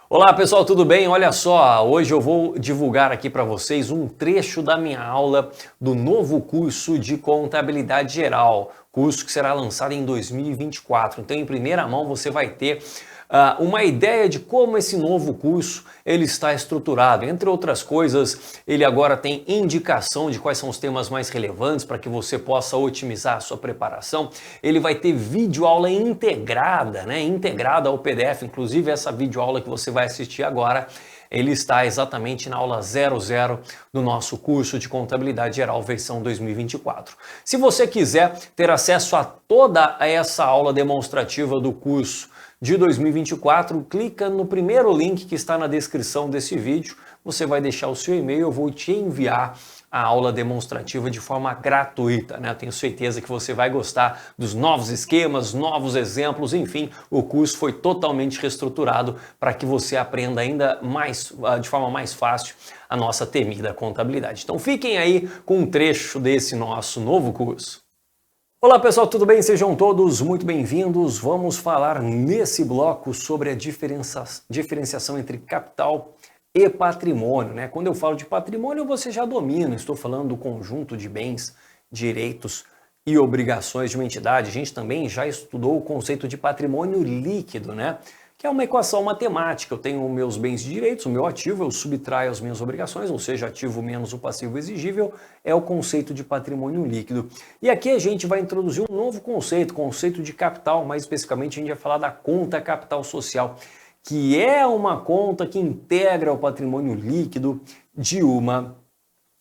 Olá pessoal, tudo bem? Olha só, hoje eu vou divulgar aqui para vocês um trecho da minha aula do novo curso de Contabilidade Geral, curso que será lançado em 2024. Então, em primeira mão, você vai ter uma ideia de como esse novo curso ele está estruturado. Entre outras coisas, ele agora tem indicação de quais são os temas mais relevantes para que você possa otimizar a sua preparação. Ele vai ter videoaula integrada, integrada ao PDF. Inclusive, essa videoaula que você vai assistir agora, ele está exatamente na aula 00 do nosso curso de Contabilidade Geral versão 2024. Se você quiser ter acesso a toda essa aula demonstrativa do curso de 2024, clica no primeiro link que está na descrição desse vídeo, você vai deixar o seu e-mail, eu vou te enviar a aula demonstrativa de forma gratuita, né? Eu tenho certeza que você vai gostar dos novos esquemas, novos exemplos, enfim, o curso foi totalmente reestruturado para que você aprenda ainda mais, de forma mais fácil, a nossa temida contabilidade. Então fiquem aí com um trecho desse nosso novo curso. Olá pessoal, tudo bem? Sejam todos muito bem-vindos. Vamos falar nesse bloco sobre a diferenciação entre capital e patrimônio, né? Quando eu falo de patrimônio, você já domina. Estou falando do conjunto de bens, direitos e obrigações de uma entidade. A gente também já estudou o conceito de patrimônio líquido, né? Que é uma equação matemática. Eu tenho meus bens e direitos, o meu ativo, eu subtraio as minhas obrigações, ou seja, ativo menos o passivo exigível, é o conceito de patrimônio líquido. E aqui a gente vai introduzir um novo conceito de capital, mais especificamente a gente vai falar da conta capital social, que é uma conta que integra o patrimônio líquido de uma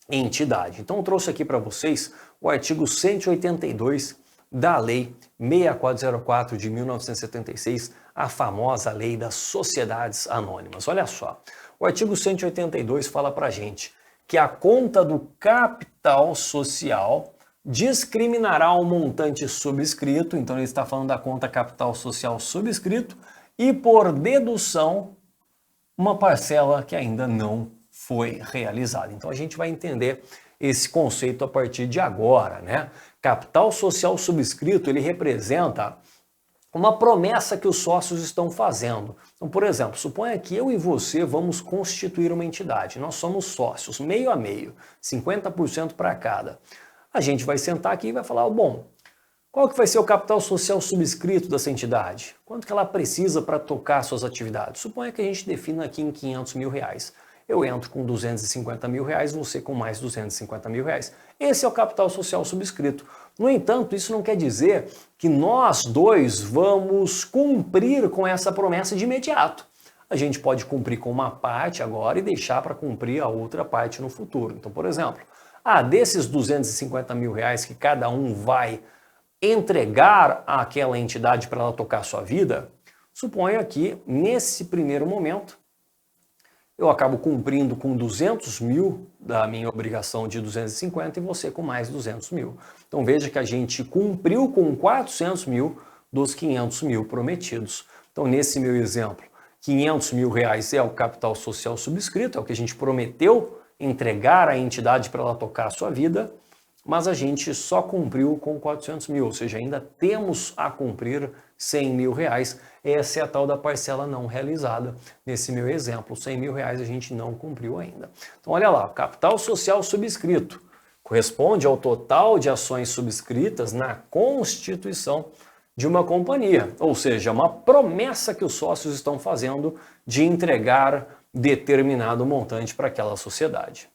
entidade. Então eu trouxe aqui para vocês o artigo 182 da Lei 6404 de 1976, a famosa Lei das Sociedades Anônimas. Olha só, o artigo 182 fala para a gente que a conta do capital social discriminará o montante subscrito, então ele está falando da conta capital social subscrito, e por dedução, uma parcela que ainda não foi realizada. Então a gente vai entender esse conceito a partir de agora, né? Capital social subscrito, ele representa uma promessa que os sócios estão fazendo. Então, por exemplo, suponha que eu e você vamos constituir uma entidade. Nós somos sócios, meio a meio, 50% para cada. A gente vai sentar aqui e vai falar, bom, qual que vai ser o capital social subscrito dessa entidade? Quanto que ela precisa para tocar suas atividades? Suponha que a gente defina aqui em 500 mil reais. Eu entro com 250 mil reais, você com mais 250 mil reais. Esse é o capital social subscrito. No entanto, isso não quer dizer que nós dois vamos cumprir com essa promessa de imediato. A gente pode cumprir com uma parte agora e deixar para cumprir a outra parte no futuro. Então, por exemplo, desses 250 mil reais que cada um vai entregar àquela entidade para ela tocar a sua vida, suponha que nesse primeiro momento eu acabo cumprindo com 200 mil da minha obrigação de 250 e você com mais 200 mil. Então veja que a gente cumpriu com 400 mil dos 500 mil prometidos. Então nesse meu exemplo, 500 mil reais é o capital social subscrito, é o que a gente prometeu entregar à entidade para ela tocar a sua vida, mas a gente só cumpriu com 400 mil, ou seja, ainda temos a cumprir 100 mil reais. Essa é a tal da parcela não realizada. Nesse meu exemplo, 100 mil reais a gente não cumpriu ainda. Então olha lá, capital social subscrito corresponde ao total de ações subscritas na constituição de uma companhia, ou seja, uma promessa que os sócios estão fazendo de entregar determinado montante para aquela sociedade.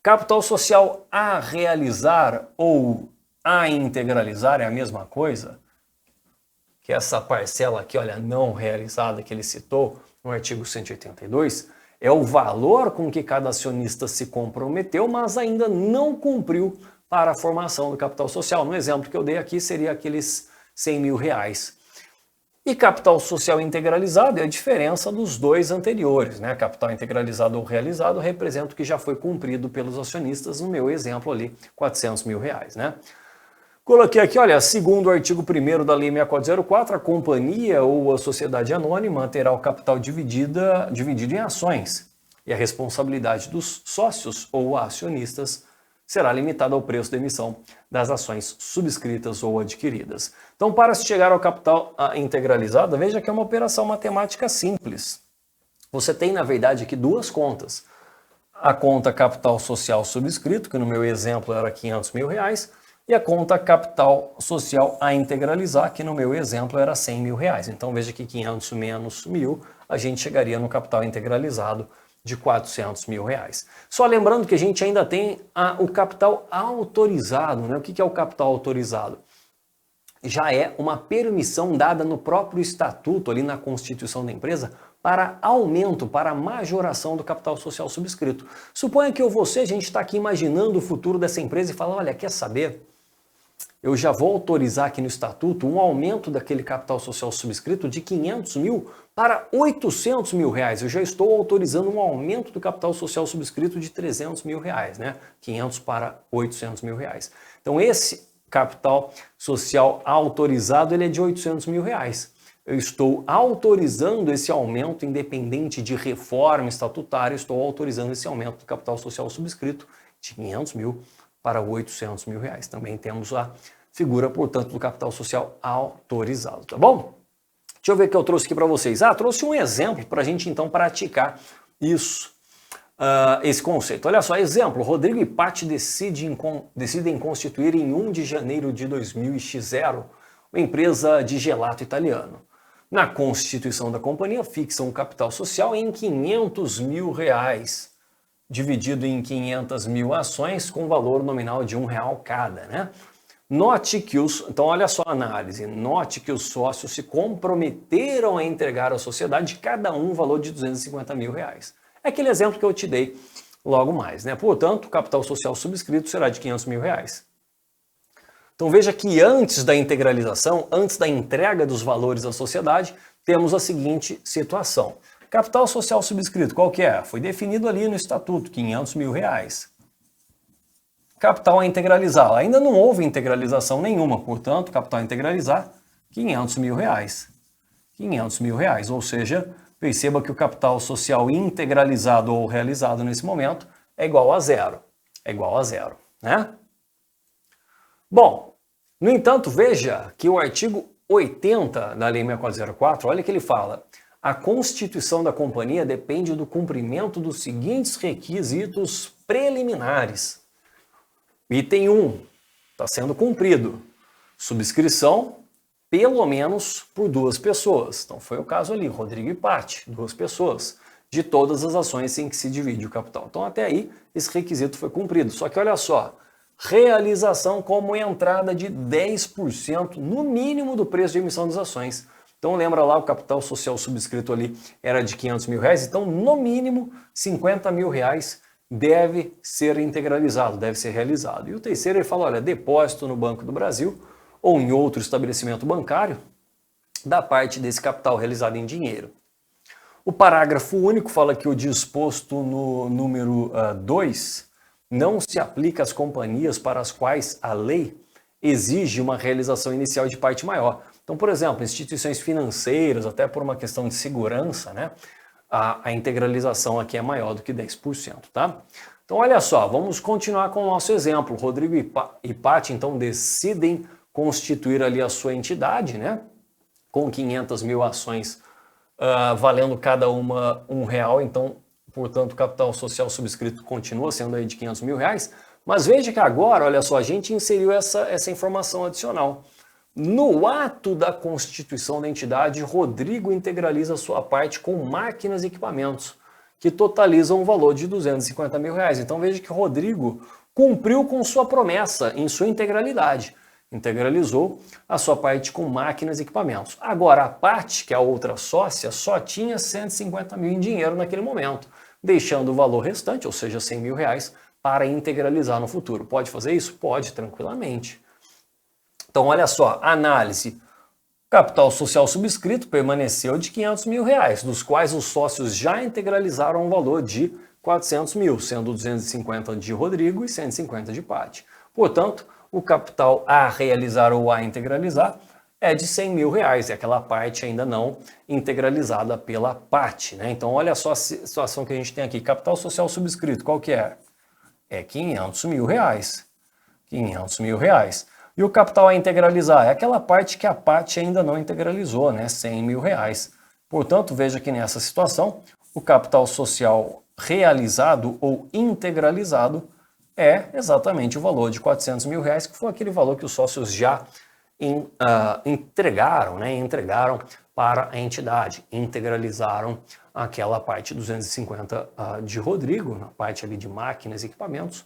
Capital social a realizar ou a integralizar é a mesma coisa? Que essa parcela aqui, olha, não realizada que ele citou no artigo 182, é o valor com que cada acionista se comprometeu, mas ainda não cumpriu para a formação do capital social. No exemplo que eu dei aqui seria aqueles 100 mil reais. E capital social integralizado é a diferença dos dois anteriores, né? Capital integralizado ou realizado representa o que já foi cumprido pelos acionistas, no meu exemplo ali, 400 mil reais, né? Coloquei aqui, olha, segundo o artigo 1º da Lei 6404, a companhia ou a sociedade anônima terá o capital dividido em ações e a responsabilidade dos sócios ou acionistas será limitada ao preço da emissão das ações subscritas ou adquiridas. Então, para se chegar ao capital integralizado, veja que é uma operação matemática simples. você tem, na verdade, aqui duas contas. A conta capital social subscrito, que no meu exemplo era R$500 mil, e a conta capital social a integralizar, que no meu exemplo era R$100 mil. Então veja que 500 menos 1.000, a gente chegaria no capital integralizado de R$400 mil. Só lembrando que a gente ainda tem o capital autorizado, né? O que é o capital autorizado? Já é uma permissão dada no próprio estatuto, ali na constituição da empresa, para aumento, para majoração do capital social subscrito. Suponha que eu ou você, a gente está aqui imaginando o futuro dessa empresa e fala, olha, quer saber? Eu já vou autorizar aqui no estatuto um aumento daquele capital social subscrito de 500 mil para 800 mil reais. Eu já estou autorizando um aumento do capital social subscrito de 300 mil reais, né? 500 para 800 mil reais. Então esse capital social autorizado, ele é de 800 mil reais. Eu estou autorizando esse aumento, independente de reforma estatutária, estou autorizando esse aumento do capital social subscrito de 500 mil para 800 mil reais. Também temos a figura, portanto, do capital social autorizado, tá bom? Deixa eu ver o que eu trouxe aqui para vocês. Trouxe um exemplo para a gente, então, praticar isso, esse conceito. Olha só, exemplo, Rodrigo e Paty decidem constituir em 1 de janeiro de 2000 uma empresa de gelato italiano. Na constituição da companhia, fixam o capital social em 500 mil reais, dividido em 500 mil ações com valor nominal de R$1 cada, né? Note que então olha só a análise, note que os sócios se comprometeram a entregar à sociedade cada um o valor de 250 mil reais. É aquele exemplo que eu te dei logo mais, né? Portanto, o capital social subscrito será de 500 mil reais. Então veja que antes da integralização, antes da entrega dos valores à sociedade, temos a seguinte situação. Capital social subscrito, qual que é? Foi definido ali no estatuto, 500 mil reais. Capital a integralizar, ainda não houve integralização nenhuma, portanto, capital a integralizar, 500 mil reais. 500 mil reais, ou seja, perceba que o capital social integralizado ou realizado nesse momento é igual a zero. É igual a zero, né? Bom, no entanto, veja que o artigo 80 da Lei 6404, olha que ele fala, a constituição da companhia depende do cumprimento dos seguintes requisitos preliminares. Item 1, está sendo cumprido. Subscrição, pelo menos por 2 pessoas. Então foi o caso ali, Rodrigo e Paty, 2 pessoas, de todas as ações em que se divide o capital. Então até aí esse requisito foi cumprido. Só que olha só, realização como entrada de 10% no mínimo do preço de emissão das ações. Então lembra lá, o capital social subscrito ali era de 500 mil reais, então no mínimo 50 mil reais deve ser integralizado, deve ser realizado. E o terceiro ele fala, olha, depósito no Banco do Brasil ou em outro estabelecimento bancário da parte desse capital realizado em dinheiro. O parágrafo único fala que o disposto no número 2 não se aplica às companhias para as quais a lei exige uma realização inicial de parte maior. Então, por exemplo, instituições financeiras, até por uma questão de segurança, né, a integralização aqui é maior do que 10%, tá? Então, olha só, vamos continuar com o nosso exemplo. Rodrigo e Paty, então, decidem constituir ali a sua entidade, né, com 500 mil ações valendo cada uma R$1, então, portanto, o capital social subscrito continua sendo aí de 500 mil reais, mas veja que agora, olha só, a gente inseriu essa informação adicional. No ato da constituição da entidade, Rodrigo integraliza sua parte com máquinas e equipamentos, que totalizam um valor de 250 mil reais. Então veja que Rodrigo cumpriu com sua promessa em sua integralidade. Integralizou a sua parte com máquinas e equipamentos. Agora, a Paty, que é a outra sócia, só tinha 150 mil em dinheiro naquele momento, deixando o valor restante, ou seja, 100 mil reais, para integralizar no futuro. Pode fazer isso? Pode, tranquilamente. Então, olha só, análise. Capital social subscrito permaneceu de 500 mil reais, dos quais os sócios já integralizaram um valor de 400 mil, sendo 250 de Rodrigo e 150 de Paty. Portanto, o capital a realizar ou a integralizar é de 100 mil reais, é aquela parte ainda não integralizada pela Paty, né? Então, olha só a situação que a gente tem aqui. Capital social subscrito, qual que é? É 500 mil reais. 500 mil reais. E o capital a integralizar é aquela parte que a Paty ainda não integralizou, né? 100 mil reais. Portanto, veja que nessa situação, o capital social realizado ou integralizado é exatamente o valor de R$ 400 mil, que foi aquele valor que os sócios já entregaram para a entidade, integralizaram aquela parte 250 de Rodrigo, na parte ali de máquinas e equipamentos,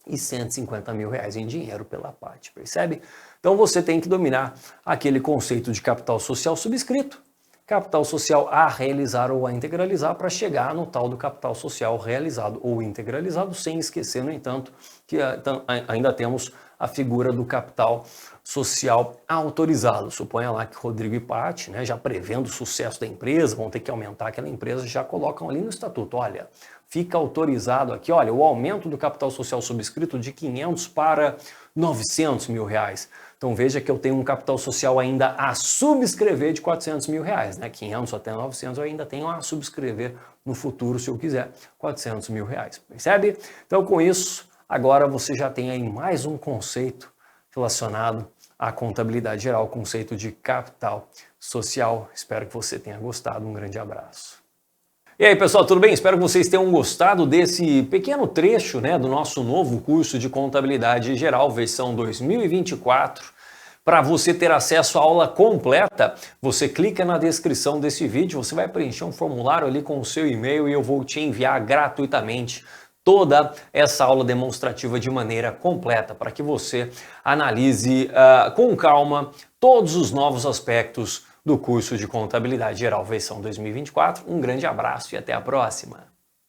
e R$ 150 mil em dinheiro pela parte, percebe? Então você tem que dominar aquele conceito de capital social subscrito, capital social a realizar ou a integralizar, para chegar no tal do capital social realizado ou integralizado, sem esquecer, no entanto, que ainda temos a figura do capital social autorizado. Suponha lá que Rodrigo e Paty, já prevendo o sucesso da empresa, vão ter que aumentar aquela empresa, já colocam ali no estatuto, olha, fica autorizado aqui, olha, o aumento do capital social subscrito de 500 para 900 mil reais. Então veja que eu tenho um capital social ainda a subscrever de 400 mil reais, 500 até 900 eu ainda tenho a subscrever no futuro, se eu quiser, 400 mil reais, percebe? Então com isso, agora você já tem aí mais um conceito relacionado à contabilidade geral, o conceito de capital social. Espero que você tenha gostado, um grande abraço. E aí pessoal, tudo bem? Espero que vocês tenham gostado desse pequeno trecho do nosso novo curso de Contabilidade Geral, versão 2024. Para você ter acesso à aula completa, você clica na descrição desse vídeo, você vai preencher um formulário ali com o seu e-mail e eu vou te enviar gratuitamente toda essa aula demonstrativa de maneira completa, para que você analise com calma todos os novos aspectos do curso de Contabilidade Geral, versão 2024. Um grande abraço e até a próxima!